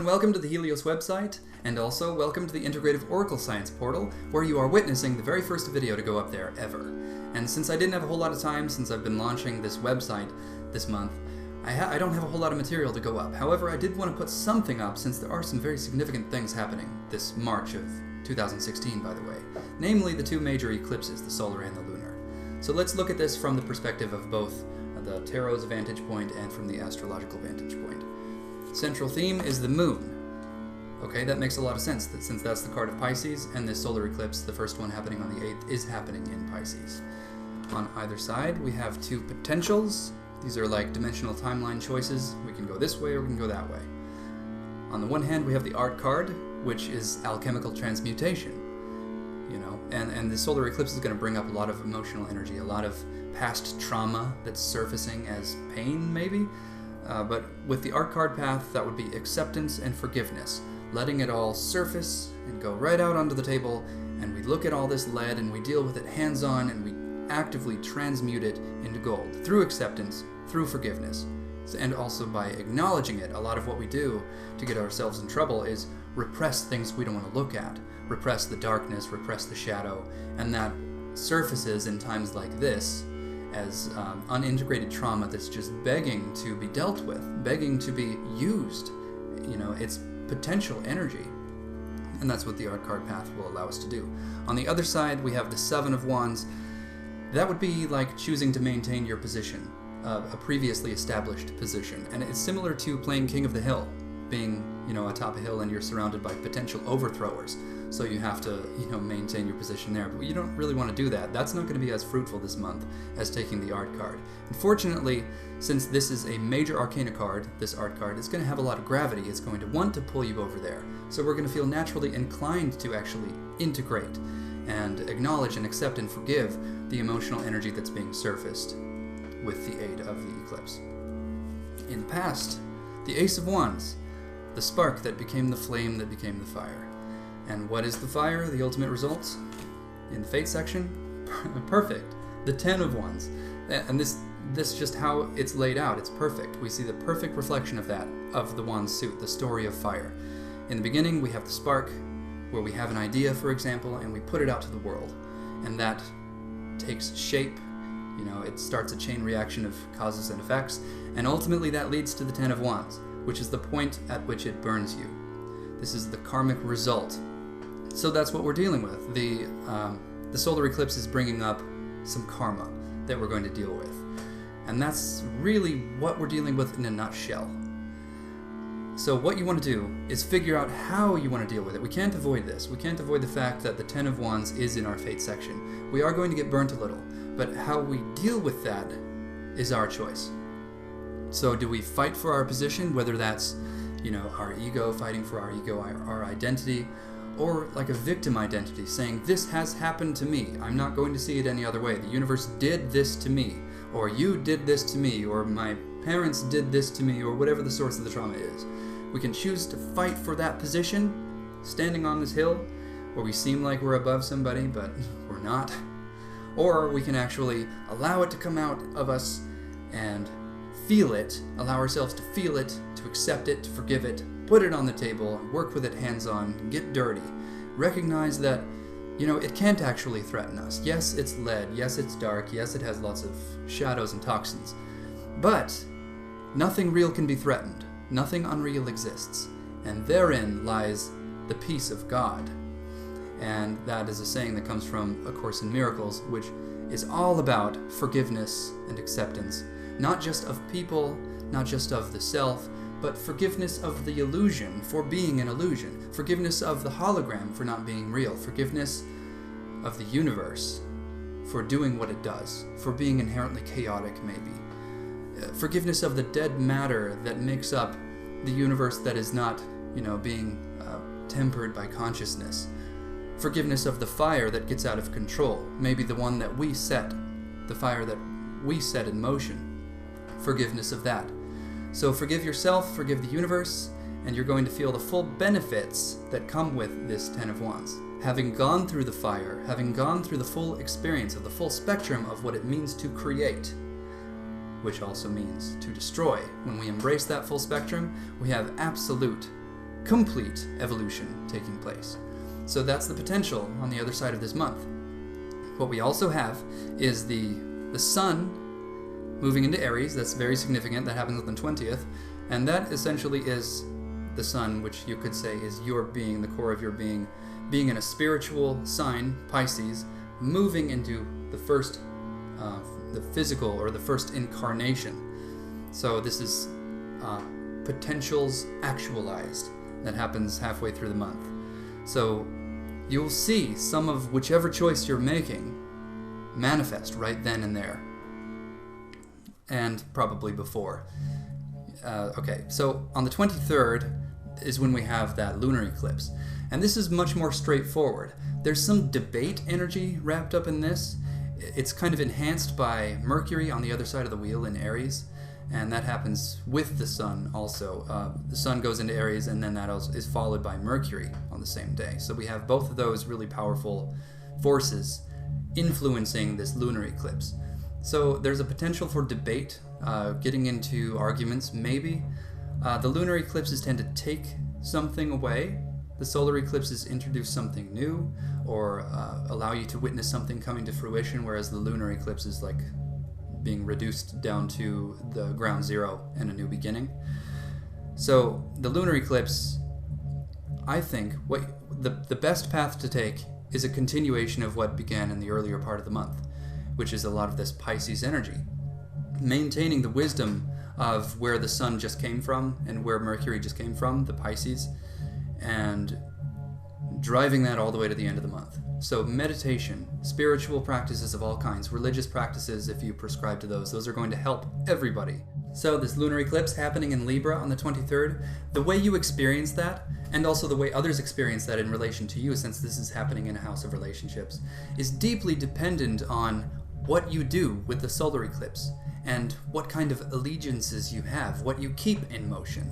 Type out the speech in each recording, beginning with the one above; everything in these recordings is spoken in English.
and welcome to the HELIOS website, and also welcome to the Integrative Oracle Science portal, where you are witnessing the very first video to go up there ever. And since I didn't have a whole lot of time since I've been launching this website this month, I don't have a whole lot of material to go up. However, I did want to put something up since there are some very significant things happening this March of 2016, by the way. Namely, the two major eclipses, the solar and the lunar. So let's look at this from the perspective of both the tarot's vantage point and from the astrological vantage point. Central theme is the moon. Okay, that makes a lot of sense, since that's the card of Pisces, and this solar eclipse, the first one happening on the 8th, is happening in Pisces. On either side, we have two potentials. These are like dimensional timeline choices. We can go this way or we can go that way. On the one hand, we have the art card, which is alchemical transmutation. You know, and the solar eclipse is going to bring up a lot of emotional energy, a lot of past trauma that's surfacing as pain, maybe. But with the art card path, that would be acceptance and forgiveness, letting it all surface and go right out onto the table, and we look at all this lead and we deal with it hands-on, and we actively transmute it into gold through acceptance, through forgiveness, and also by acknowledging it. A lot of what we do to get ourselves in trouble is repress things we don't want to look at, repress the darkness, repress the shadow, and that surfaces in times like this as unintegrated trauma that's just begging to be dealt with, begging to be used. You know, it's potential energy. And that's what the art card path will allow us to do. On the other side, we have the Seven of Wands. That would be like choosing to maintain your position, a previously established position. And it's similar to playing King of the Hill, being, you know, atop a hill and you're surrounded by potential overthrowers. So you have to, you know, maintain your position there. But you don't really want to do that. That's not going to be as fruitful this month as taking the art card. Unfortunately, since this is a major arcana card, this art card, it's going to have a lot of gravity. It's going to want to pull you over there. So we're going to feel naturally inclined to actually integrate and acknowledge and accept and forgive the emotional energy that's being surfaced with the aid of the eclipse. In the past, the Ace of Wands, the spark that became the flame that became the fire. And what is the fire, the ultimate result? In the fate section? Perfect. The Ten of Wands. And this just how it's laid out, it's perfect. We see the perfect reflection of that, of the Wand suit, the story of fire. In the beginning, we have the spark, where we have an idea, for example, and we put it out to the world. And that takes shape. You know, it starts a chain reaction of causes and effects. And ultimately, that leads to the Ten of Wands, which is the point at which it burns you. This is the karmic result. So that's what we're dealing with. The solar eclipse is bringing up some karma that we're going to deal with. And that's really what we're dealing with in a nutshell. So what you want to do is figure out how you want to deal with it. We can't avoid this. We can't avoid the fact that the Ten of Wands is in our fate section. We are going to get burnt a little, but how we deal with that is our choice. So do we fight for our position, whether that's, you know, our ego, fighting for our ego, our identity, or like a victim identity, saying, this has happened to me, I'm not going to see it any other way, the universe did this to me, or you did this to me, or my parents did this to me, or whatever the source of the trauma is. We can choose to fight for that position, standing on this hill, where we seem like we're above somebody, but we're not. Or we can actually allow it to come out of us and feel it, allow ourselves to feel it, to accept it, to forgive it, put it on the table, work with it hands-on, get dirty. Recognize that, you know, it can't actually threaten us. Yes, it's lead. Yes, it's dark. Yes, it has lots of shadows and toxins. But nothing real can be threatened. Nothing unreal exists. And therein lies the peace of God. And that is a saying that comes from A Course in Miracles, which is all about forgiveness and acceptance. Not just of people, not just of the self, but forgiveness of the illusion for being an illusion. Forgiveness of the hologram for not being real. Forgiveness of the universe for doing what it does, for being inherently chaotic, maybe. Forgiveness of the dead matter that makes up the universe that is not, you know, being tempered by consciousness. Forgiveness of the fire that gets out of control, maybe the one that we set, the fire that we set in motion. Forgiveness of that. So forgive yourself, forgive the universe, and you're going to feel the full benefits that come with this Ten of Wands. Having gone through the fire, having gone through the full experience of the full spectrum of what it means to create, which also means to destroy. When we embrace that full spectrum, we have absolute complete evolution taking place. So that's the potential on the other side of this month. What we also have is the sun moving into Aries. That's very significant. That happens on the 20th. And that essentially is the sun, which you could say is your being, the core of your being in a spiritual sign, Pisces, moving into the first, the physical, or the first incarnation. So this is potentials actualized. That happens halfway through the month. So you'll see some of whichever choice you're making manifest right then and there. And probably before. Okay, so on the 23rd is when we have that lunar eclipse. And this is much more straightforward. There's some debate energy wrapped up in this. It's kind of enhanced by Mercury on the other side of the wheel in Aries. And that happens with the sun also. The sun goes into Aries, and then that is followed by Mercury on the same day. So we have both of those really powerful forces influencing this lunar eclipse. So there's a potential for debate, getting into arguments, maybe. The lunar eclipses tend to take something away. The solar eclipses introduce something new, or allow you to witness something coming to fruition, whereas the lunar eclipse is like being reduced down to the ground zero and a new beginning. So the lunar eclipse, I think, the best path to take is a continuation of what began in the earlier part of the month, which is a lot of this Pisces energy. Maintaining the wisdom of where the sun just came from and where Mercury just came from, the Pisces, and driving that all the way to the end of the month. So meditation, spiritual practices of all kinds, religious practices, if you prescribe to those are going to help everybody. So this lunar eclipse happening in Libra on the 23rd, the way you experience that, and also the way others experience that in relation to you, since this is happening in a house of relationships, is deeply dependent on what you do with the solar eclipse and what kind of allegiances you have, what you keep in motion.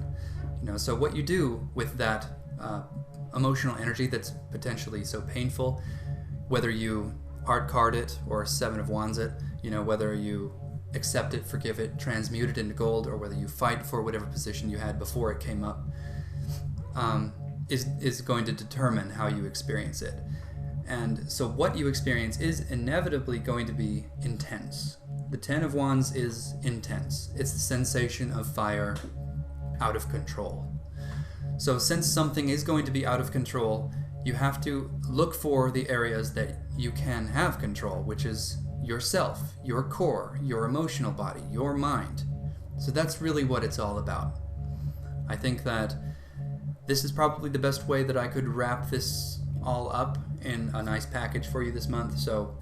So what you do with that emotional energy that's potentially so painful, whether you art card it or Seven of Wands it, whether you accept it, forgive it, transmute it into gold, or whether you fight for whatever position you had before it came up, is going to determine how you experience it. And so what you experience is inevitably going to be intense. The Ten of Wands is intense. It's the sensation of fire out of control. So since something is going to be out of control, you have to look for the areas that you can have control, which is yourself, your core, your emotional body, your mind. So that's really what it's all about. I think that this is probably the best way that I could wrap this all up in a nice package for you this month. So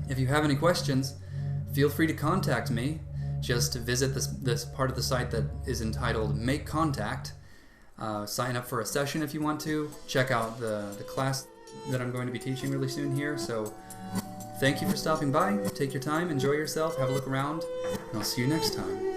if you have any questions, feel free to contact me. Just visit this part of the site that is entitled Make Contact. Sign up for a session if you want to. Check out the class that I'm going to be teaching really soon here. So thank you for stopping by. Take your time, enjoy yourself, have a look around, and I'll see you next time.